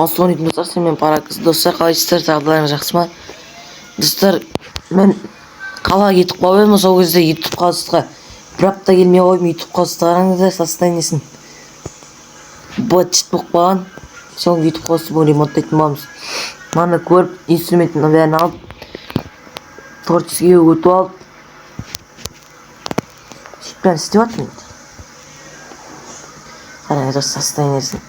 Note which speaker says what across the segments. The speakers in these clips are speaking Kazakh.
Speaker 1: Ассалаумағалейкум достар, сенімен паракыз. Достар, қалайсыздар? Жағдайларыңыз жақсы ма? Достар, мен қалаға кетіп қалып едім, сол кезде YouTube қалыстыға бір апта келмей қойдым. YouTube қалысты қараңыздар, состояниесін быт-шыт болып қалған. Соң YouTube қалысты бүгін ремонттайтын боламыз. Мана көріп, инструментін бәрін алып, творческийге өтіп алып, сөйтіп істеп жатырмын. Қараңыздар, состояниесін.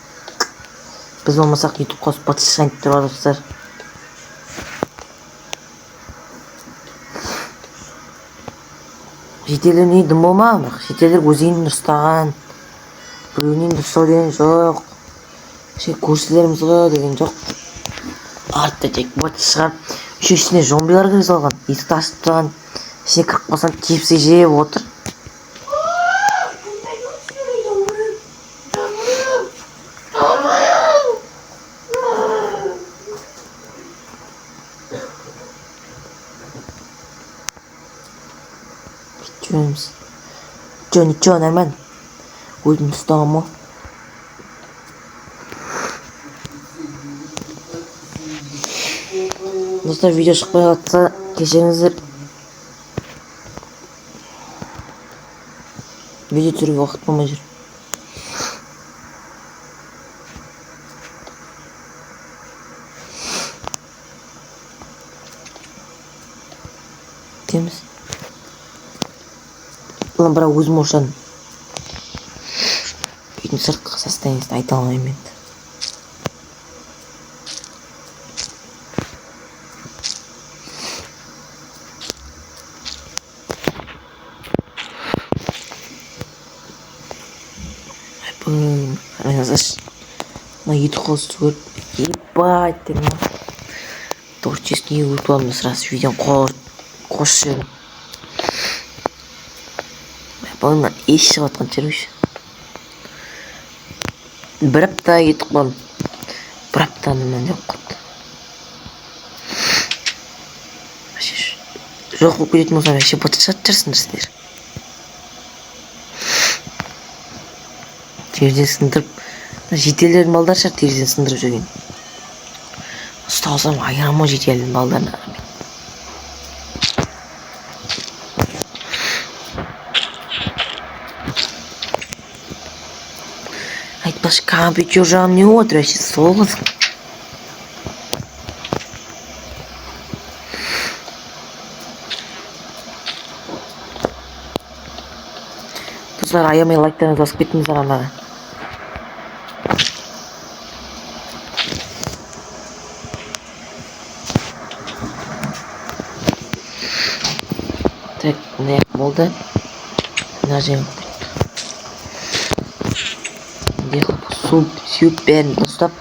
Speaker 1: Biz olmasak YouTube kost batış renkleri var dostlar. Жетелер не дым болмаған, бірақ жетелер өзінің ұстаған, біреуінен ұстау деген жоқ. Көршілеріміз ғой деген жоқ. Артта тек батыс шығарып, үшесіне зомбилар кіре салған, есікті ашып тұрған, ішіне кіріп қалсаң кепсе жеп отыр. Ничего, нормально. Өзім ұстағым о. Достар, видео шықпай жатса кешіріңіздер. Видео түсіруге уақыт болмай жүр. Теміз. Бұлан бірақ өзім ошан үйдің сыртқы состояниесін айта алмаймын енді. Қараңыздаршы, мына екі қолсыз көріп ебать деп творческийге өтіп алдым сразу видеоны қосып жібердім. Бұны еш шығып жатқан жер өші. Бір апта кетіп қалдым. Бір аптаның мен жоқ қойды. Жоқ болып кететін болсам, әше бұты шатырсыңдар сіздер. Терден сындырып, жетелердің балдар шар терден сындырып жүрген. Ұсталсам айырама жетелердің балдарына. Айтпашы, компьютер жағым не отыр, әше соғыз. Достар, аямай лайктарыңыз басып кеттіңіздер анаға. Так, не болды. Нажем. Сүйіп бәрін ұстап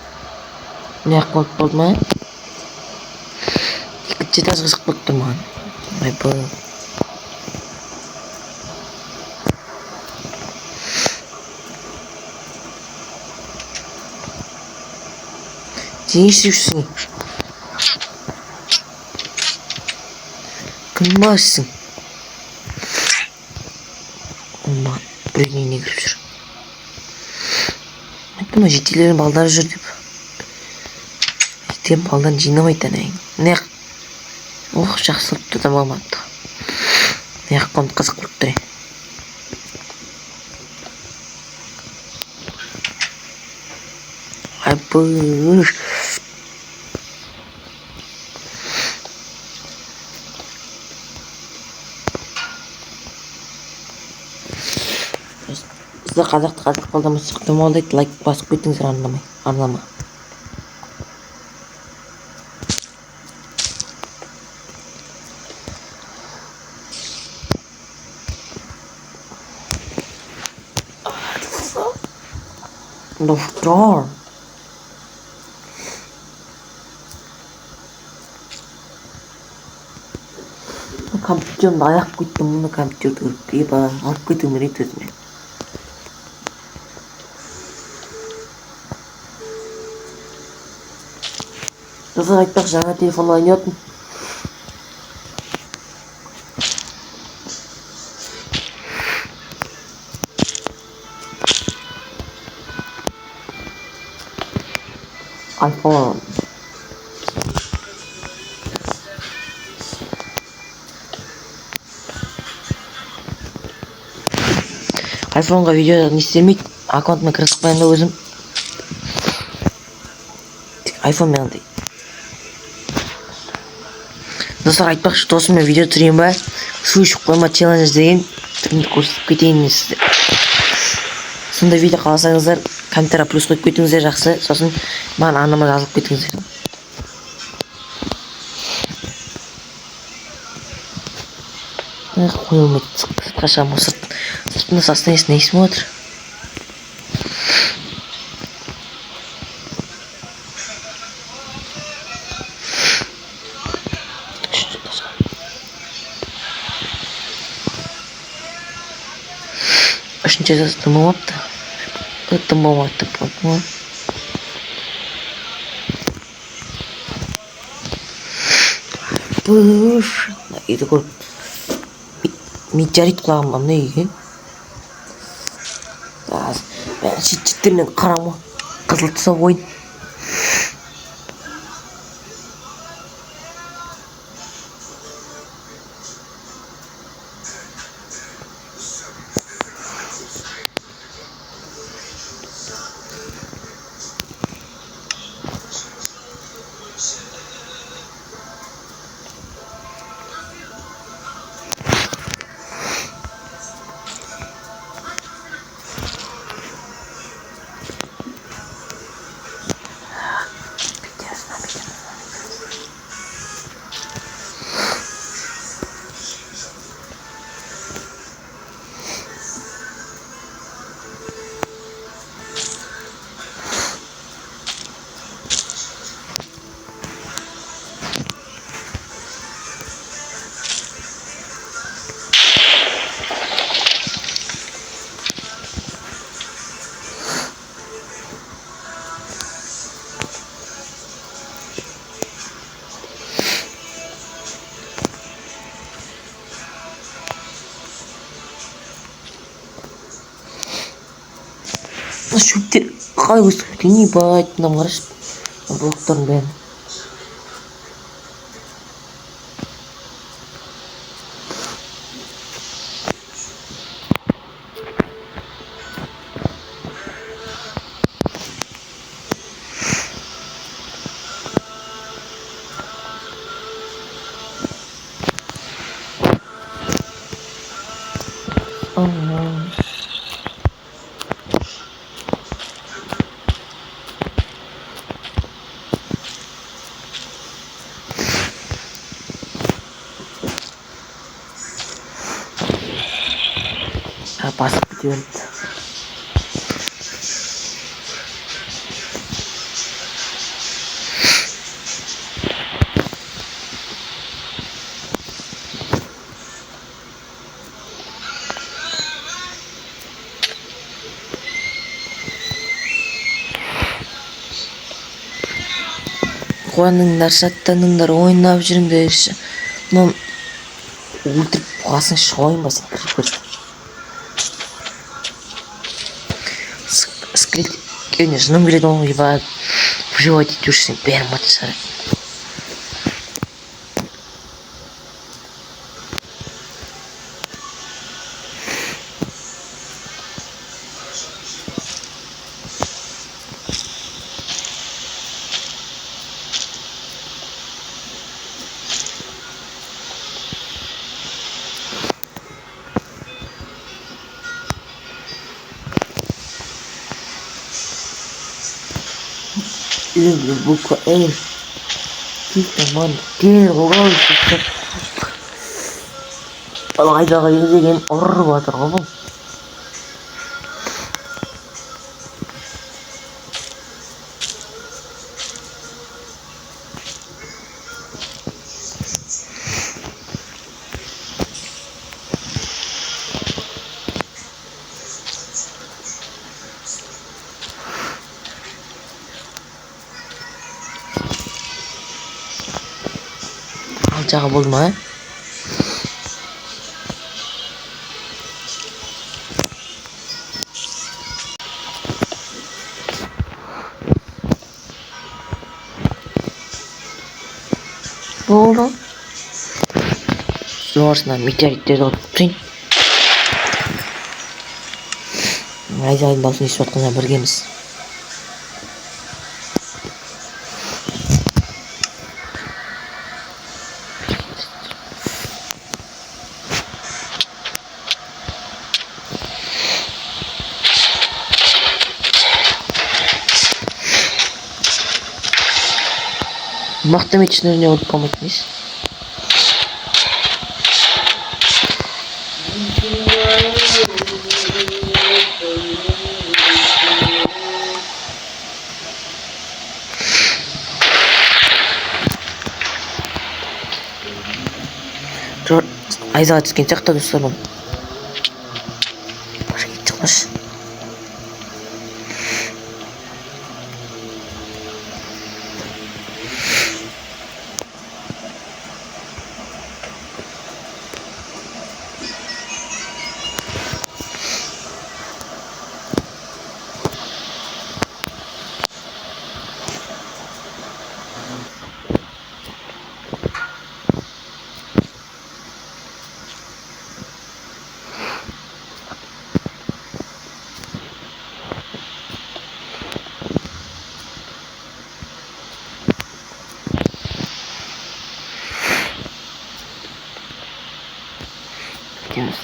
Speaker 1: не қылып болды ма? Екінші этажға шығып кетті маған. Ай бұл. Сен не істеушісің? Кім бассың? Маған біреуіне не кіріп жүр. Айтпама, жетелерін балдары жүр деп. Жетелерін балдарын жинамайды әнәйін. Неғ? Ох, жақсылықты да болмады. Неғ қонып қызық болып тұр. Ай бұл. Сізді қазақты қолдамай шықтым олдайды, лайк басып кетіңіздер арнама. Достар. Компьютерімді аяқ кеттім, мұны компьютерді көріп алып кетуім керек өзіме. Достар, айтпақ жаңа телефон ойнайтын. iPhone. iPhone'ga видео не істемейді. Аккаунтыма кірісіп қоямын да өзім. Тек iPhone мен андай. Достар, айтпақшы, досыммен видео түсірейін ба? Су ішіп қойма челлендж деген түрімді көрсетіп кетейін сізде. Сонда видео қаласаңыздар, комментария плюс қойып кетіңіздер, жақсы. Сосын маған анама жазылып кетіңіздер. Қойылмайды. Сыртқа шығамын. Сыртында состояниесі не есім отыр? Үшінші жазасы тым болмапты. Тым болмайды деп қойдым ғой. Бұш. Еді көріп. Метеорит құлағым ба мына үйге. Бәрі шет-шеттерінен қарама. Қызыл тұса ойын. Шөптер қалай өсіп кеткен, не байт, мынам қарашы. Блоктардың бәрін. Басып кете берді. Қуаныңдар, шаттаныңдар, ойнап жүріңдерші. Мынау өлтіріп қоясың, шойын ба сен кіріп көрсің. Скрыть, конечно, ну, говорит, он ебает, в животе тюшься, пермат шарит. Буква L. Тихо, ман. Тел, оғал. Алайдағы деген ұрып атыр ғой. Алчаға болды ма? Болды. Sonrasında meteoritleri alıp tutayım. Ayzay'ın dağısını eshitib atqanlar birgamiz. Mahkeme içinde ne olup kalmadınız? Ayza түскен сияқты достар бұл. Çıkmış. Gidiyoruz.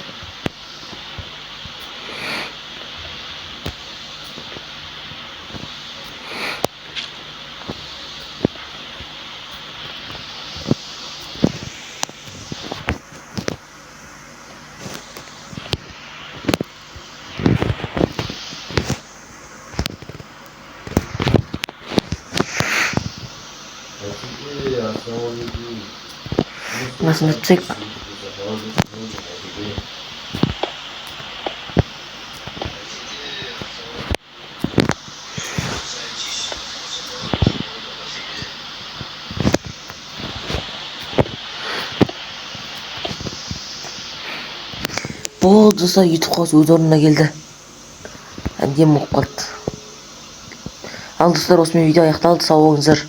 Speaker 1: Nasıl tutacak? Бұл достар YouTube қаусы өз орнына келді. Әндем болып қалды. Ал достар, осымен видео аяқталды. Сау болыңыздар.